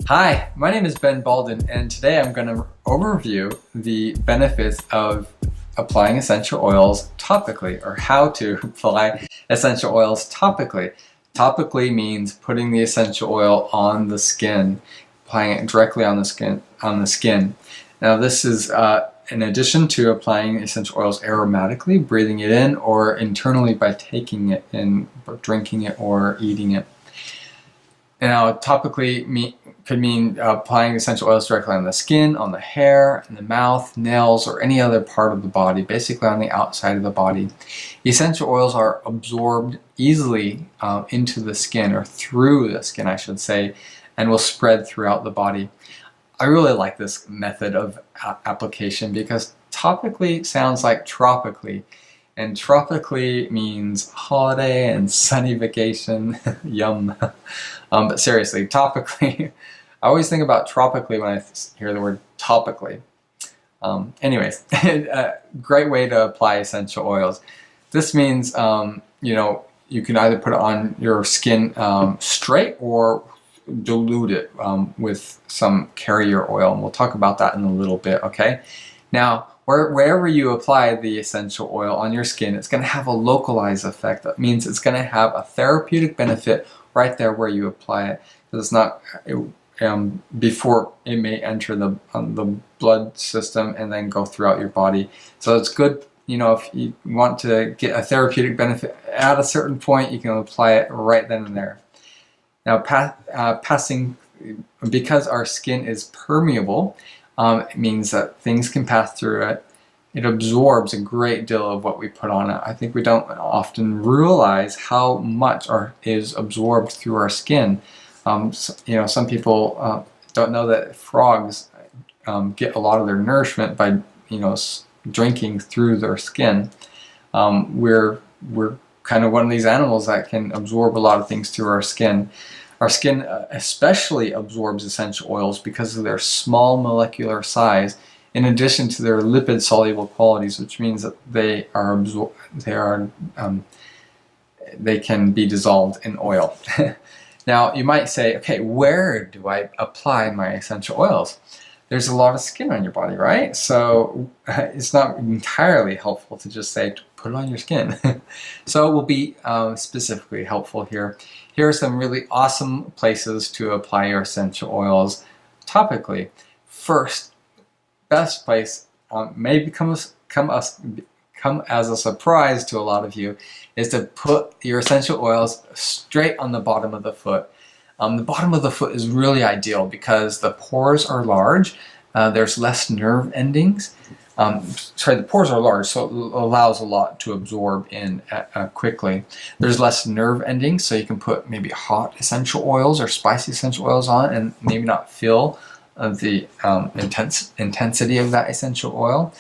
Hi, my name is Ben Baldwin, and today I'm going to overview the benefits of applying essential oils topically, or how to apply essential oils topically. Topically means putting the essential oil on the skin, applying it directly on the skin. Now, this is in addition to applying essential oils aromatically, breathing it in, or internally by taking it in, drinking it, or eating it. Now, topically could mean applying essential oils directly on the skin, on the hair, in the mouth, nails, or any other part of the body, basically on the outside of the body. Essential oils are absorbed easily into the skin, or through the skin, I should say, and will spread throughout the body. I really like this method of application because topically sounds like tropically. And tropically means holiday and sunny vacation. Yum. But seriously, topically, I always think about tropically when I hear the word topically. Anyways, a great way to apply essential oils. This means, you can either put it on your skin straight or dilute it with some carrier oil. And we'll talk about that in a little bit, okay? Now, wherever you apply the essential oil on your skin, it's going to have a localized effect. That means it's going to have a therapeutic benefit right there where you apply it. Because it's not before it may enter the blood system and then go throughout your body. So it's good, if you want to get a therapeutic benefit at a certain point, you can apply it right then and there. Now, because our skin is permeable, it means that things can pass through it. It absorbs a great deal of what we put on it. I think we don't often realize how much is absorbed through our skin. Some people don't know that frogs get a lot of their nourishment by drinking through their skin. We're kind of one of these animals that can absorb a lot of things through our skin. Our skin especially absorbs essential oils because of their small molecular size, in addition to their lipid-soluble qualities, which means that they can be dissolved in oil. Now, you might say, okay, where do I apply my essential oils? There's a lot of skin on your body, right? So it's not entirely helpful to just say, put it on your skin. So it will be specifically helpful here. Here are some really awesome places to apply your essential oils topically. First, best place, may come as a surprise to a lot of you, is to put your essential oils straight on the bottom of the foot. The bottom of the foot is really ideal because the pores are large, there's less nerve endings. The pores are large, so it allows a lot to absorb in quickly. There's less nerve endings, so you can put maybe hot essential oils or spicy essential oils on and maybe not feel the intensity of that essential oil.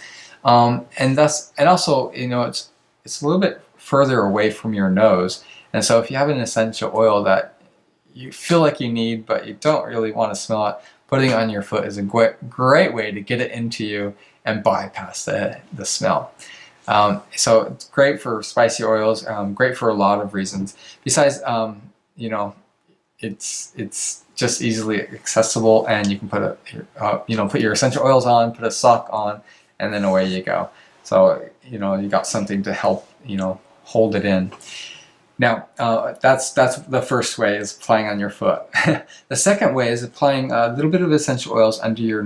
And also, it's a little bit further away from your nose. And so if you have an essential oil that you feel like you need, but you don't really want to smell it, putting it on your foot is a great way to get it into you and bypass the smell. So it's great for spicy oils, great for a lot of reasons. Besides, it's just easily accessible, and you can put put your essential oils on, put a sock on, and then away you go. So you got something to help hold it in. Now, that's the first way, is applying on your foot. The second way is applying a little bit of essential oils under your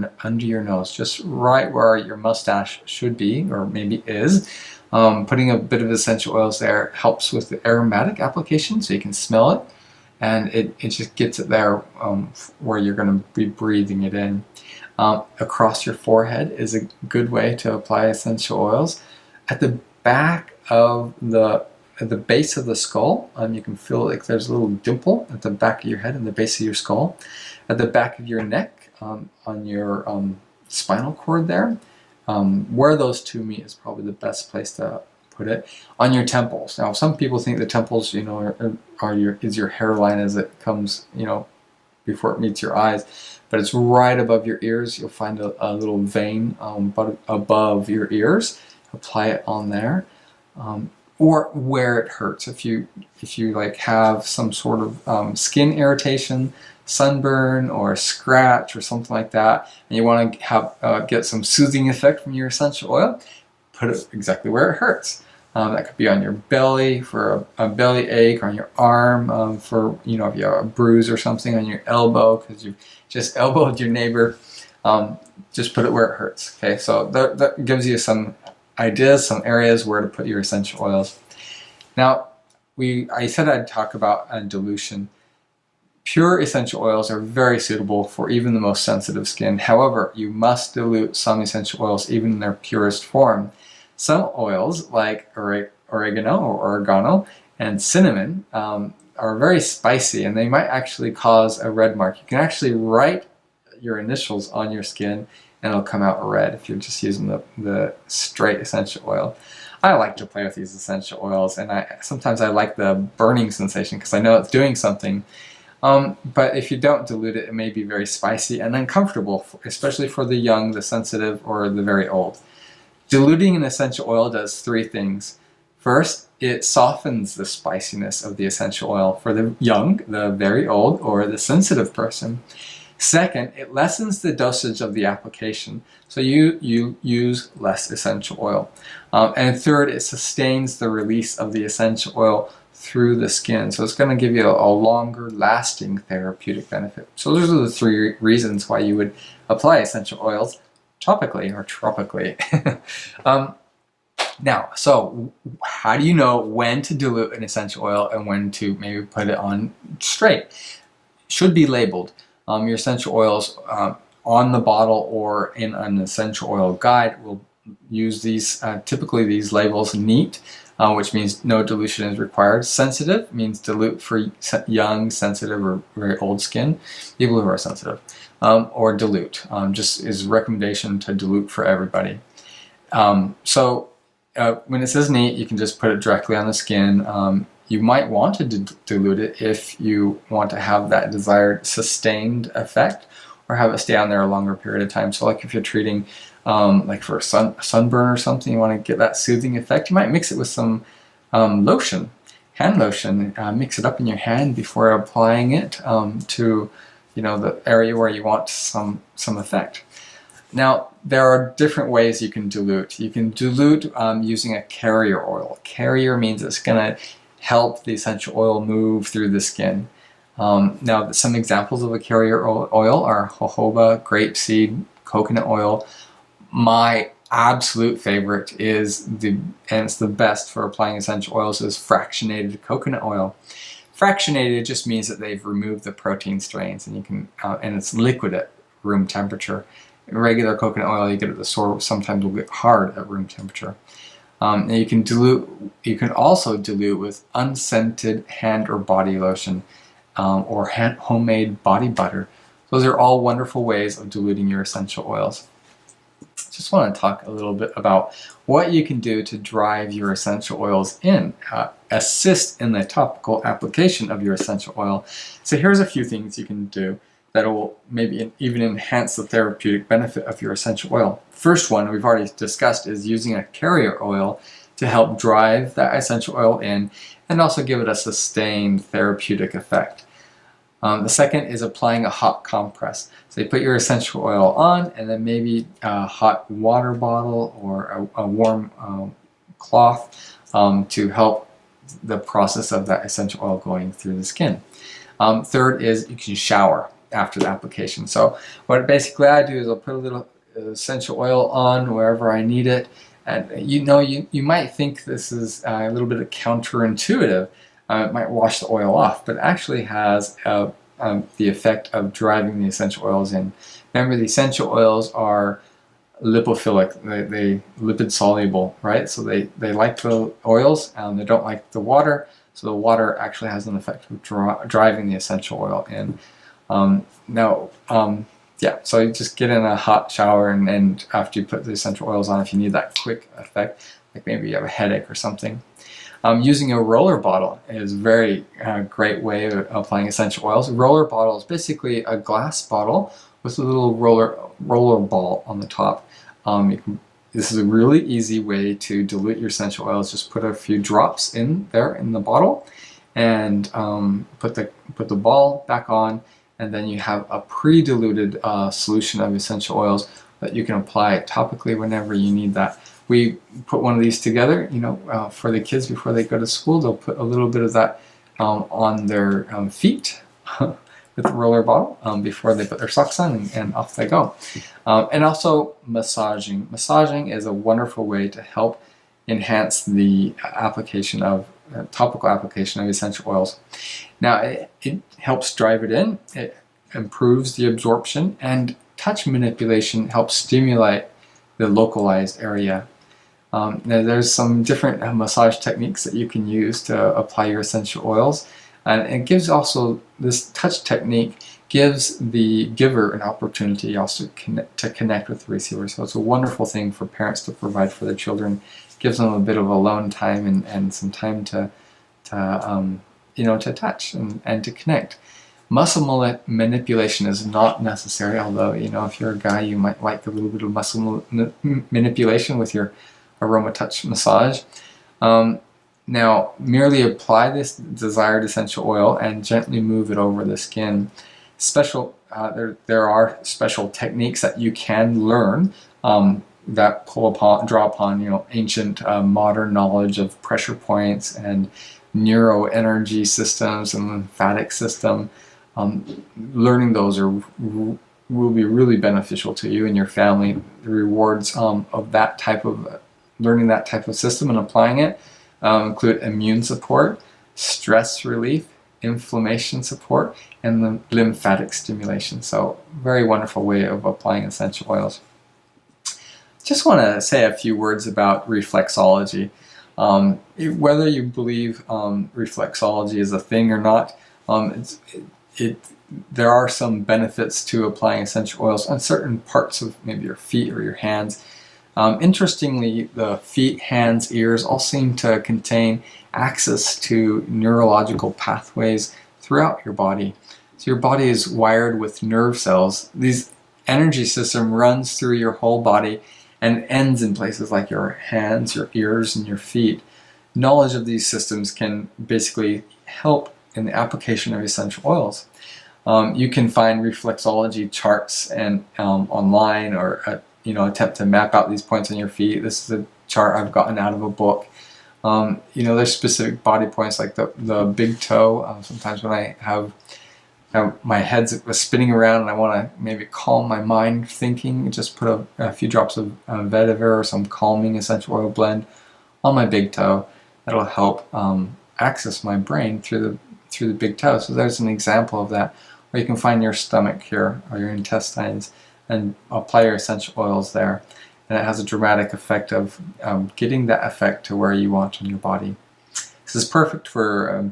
nose, just right where your mustache should be, or maybe is. Putting a bit of essential oils there helps with the aromatic application, so you can smell it, and it just gets it there where you're going to be breathing it in. Across your forehead is a good way to apply essential oils. At the back of at the base of the skull, you can feel like there's a little dimple at the back of your head and the base of your skull. At the back of your neck, on your spinal cord there, where those two meet is probably the best place to put it. On your temples. Now, some people think the temples, is your hairline as it comes, before it meets your eyes, but it's right above your ears. You'll find a little vein above your ears. Apply it on there. Or where it hurts. If you like have some sort of skin irritation, sunburn or a scratch or something like that, and you want to have get some soothing effect from your essential oil, put it exactly where it hurts. That could be on your belly for a belly ache, on your arm for, you know, if you have a bruise or something on your elbow because you've just elbowed your neighbor. Just put it where it hurts. Okay, so that gives you some ideas, some areas where to put your essential oils. Now, I said I'd talk about dilution. Pure essential oils are very suitable for even the most sensitive skin. However, you must dilute some essential oils even in their purest form. Some oils, like oregano and cinnamon, are very spicy, and they might actually cause a red mark. You can actually write your initials on your skin and it'll come out red if you're just using the straight essential oil. I like to play with these essential oils, and sometimes I like the burning sensation because I know it's doing something. But if you don't dilute it, it may be very spicy and uncomfortable, especially for the young, the sensitive, or the very old. Diluting an essential oil does three things. First, it softens the spiciness of the essential oil for the young, the very old, or the sensitive person. Second, it lessens the dosage of the application, so you use less essential oil. And third, it sustains the release of the essential oil through the skin, so it's going to give you a longer lasting therapeutic benefit. So those are the three reasons why you would apply essential oils topically or tropically. Now, so how do you know when to dilute an essential oil and when to maybe put it on straight? It should be labeled. Your essential oils on the bottle or in an essential oil guide will use these, typically these labels neat, which means no dilution is required. Sensitive means dilute for young, sensitive, or very old skin, people who are sensitive. Or dilute, just is recommendation to dilute for everybody. So when it says neat, you can just put it directly on the skin. You might want to dilute it if you want to have that desired sustained effect or have it stay on there a longer period of time. So like if you're treating like for a sunburn or something, you want to get that soothing effect, you might mix it with some lotion, hand lotion, mix it up in your hand before applying it to, you know, the area where you want some effect. Now, there are different ways you can dilute. You can dilute using a carrier oil. Carrier means it's going to help the essential oil move through the skin. Now, some examples of a carrier oil are jojoba, grapeseed, coconut oil. My absolute favorite is and it's the best for applying essential oils, is fractionated coconut oil. Fractionated just means that they've removed the protein strains, and you can and it's liquid at room temperature. Regular coconut oil you get at the store sometimes will get hard at room temperature. And you can dilute. You can also dilute with unscented hand or body lotion or homemade body butter. Those are all wonderful ways of diluting your essential oils. Just want to talk a little bit about what you can do to drive your essential oils in, assist in the topical application of your essential oil. So here's a few things you can do that will maybe even enhance the therapeutic benefit of your essential oil. First one we've already discussed is using a carrier oil to help drive that essential oil in and also give it a sustained therapeutic effect. The second is applying a hot compress. So you put your essential oil on, and then maybe a hot water bottle or a warm cloth to help the process of that essential oil going through the skin. Third is you can shower after the application. So what basically I do is I'll put a little essential oil on wherever I need it. And you might think this is a little bit counterintuitive. It might wash the oil off, but it actually has the effect of driving the essential oils in. Remember, the essential oils are lipophilic, they lipid soluble, right? So they like the oils and they don't like the water, so the water actually has an effect of driving the essential oil in. Yeah, so you just get in a hot shower and after you put the essential oils on, if you need that quick effect, like maybe you have a headache or something. Using a roller bottle is a very great way of applying essential oils. A roller bottle is basically a glass bottle with a little roller ball on the top. This is a really easy way to dilute your essential oils. Just put a few drops in there in the bottle and put the ball back on and then you have a pre-diluted solution of essential oils that you can apply topically whenever you need that. We put one of these together, for the kids before they go to school. They'll put a little bit of that on their feet with the roller bottle before they put their socks on, and off they go. And also massaging. Massaging is a wonderful way to help enhance the application of topical application of essential oils. Now it helps drive it in, it improves the absorption, and touch manipulation helps stimulate the localized area. Now there's some different massage techniques that you can use to apply your essential oils, and it gives also, this touch technique gives the giver an opportunity also to connect with the receiver. So it's a wonderful thing for parents to provide for their children. It gives them a bit of alone time and some time to touch and to connect. Muscle manipulation is not necessary, although if you're a guy, you might like a little bit of muscle manipulation with your aroma touch massage. Now, merely apply this desired essential oil and gently move it over the skin. There are special techniques that you can learn that draw upon ancient modern knowledge of pressure points and neuroenergy systems and lymphatic system. Learning those will be really beneficial to you and your family. The rewards of that type of learning that type of system and applying it include immune support, stress relief, inflammation support, and the lymphatic stimulation. So very wonderful way of applying essential oils. Just want to say a few words about reflexology. Whether you believe reflexology is a thing or not, there are some benefits to applying essential oils on certain parts of maybe your feet or your hands. Interestingly, the feet, hands, ears all seem to contain access to neurological pathways throughout your body. So your body is wired with nerve cells. This energy system runs through your whole body and ends in places like your hands, your ears, and your feet. Knowledge of these systems can basically help in the application of essential oils. You can find reflexology charts and online, or attempt to map out these points on your feet. This is a chart I've gotten out of a book. There's specific body points like the big toe. Sometimes when I have my head's spinning around and I want to maybe calm my mind thinking, just put a few drops of vetiver or some calming essential oil blend on my big toe. That'll help access my brain through the big toe. So there's an example of that. Or you can find your stomach here or your intestines and apply your essential oils there. And it has a dramatic effect of getting that effect to where you want in your body. This is perfect for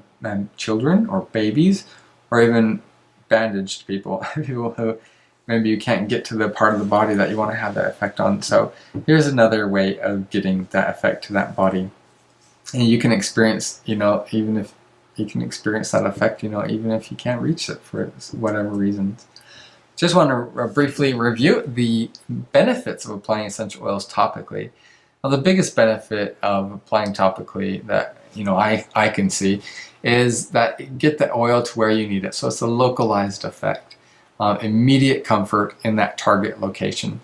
children or babies, or even bandaged people, people who maybe you can't get to the part of the body that you want to have that effect on. So here's another way of getting that effect to that body. And you can experience, even if you can experience that effect, even if you can't reach it for whatever reasons. Just want to briefly review the benefits of applying essential oils topically. Now, the biggest benefit of applying topically that I can see is that you get the oil to where you need it. So it's a localized effect, immediate comfort in that target location,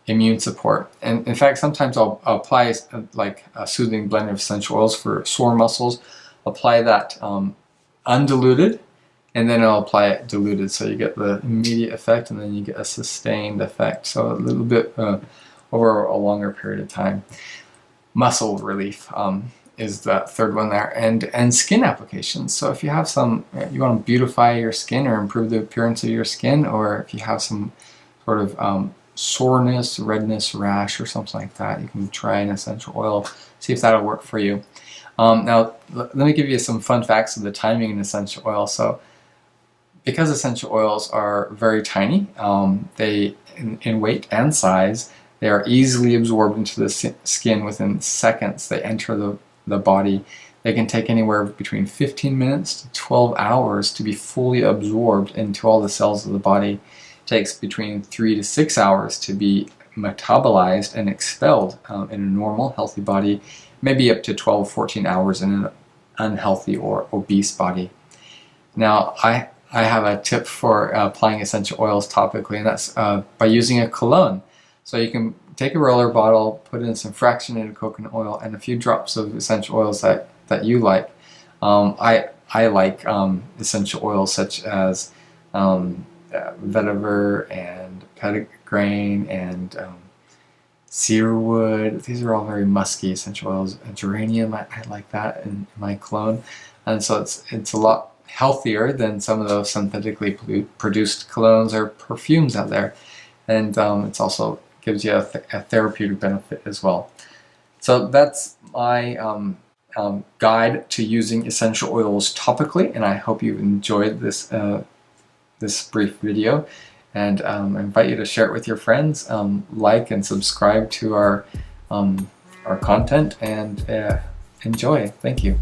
immune support. And in fact, sometimes I'll apply like a soothing blend of essential oils for sore muscles. Apply that undiluted, and then I'll apply it diluted, so you get the immediate effect and then you get a sustained effect, so a little bit over a longer period of time. Muscle relief is the third one there, and skin applications. So if you have you want to beautify your skin or improve the appearance of your skin, or if you have some sort of soreness, redness, rash, or something like that, you can try an essential oil, see if that'll work for you. Now, let me give you some fun facts of the timing in essential oil. So, because essential oils are very tiny, they in weight and size, they are easily absorbed into the skin within seconds. They enter the body. They can take anywhere between 15 minutes to 12 hours to be fully absorbed into all the cells of the body. It takes between 3 to 6 hours to be metabolized and expelled in a normal, healthy body. Maybe up to 12, 14 hours in an unhealthy or obese body. Now, I I have a tip for applying essential oils topically, and that's by using a cologne. So you can take a roller bottle, put in some fractionated coconut oil and a few drops of essential oils that you like. I like essential oils such as vetiver and petitgrain and cedarwood. These are all very musky essential oils. Geranium, I like that in my cologne, and so it's a lot healthier than some of those synthetically produced colognes or perfumes out there, and it's also gives you a therapeutic benefit as well. So that's my guide to using essential oils topically, and I hope you enjoyed this this brief video, and I invite you to share it with your friends, like and subscribe to our content, and enjoy. Thank you.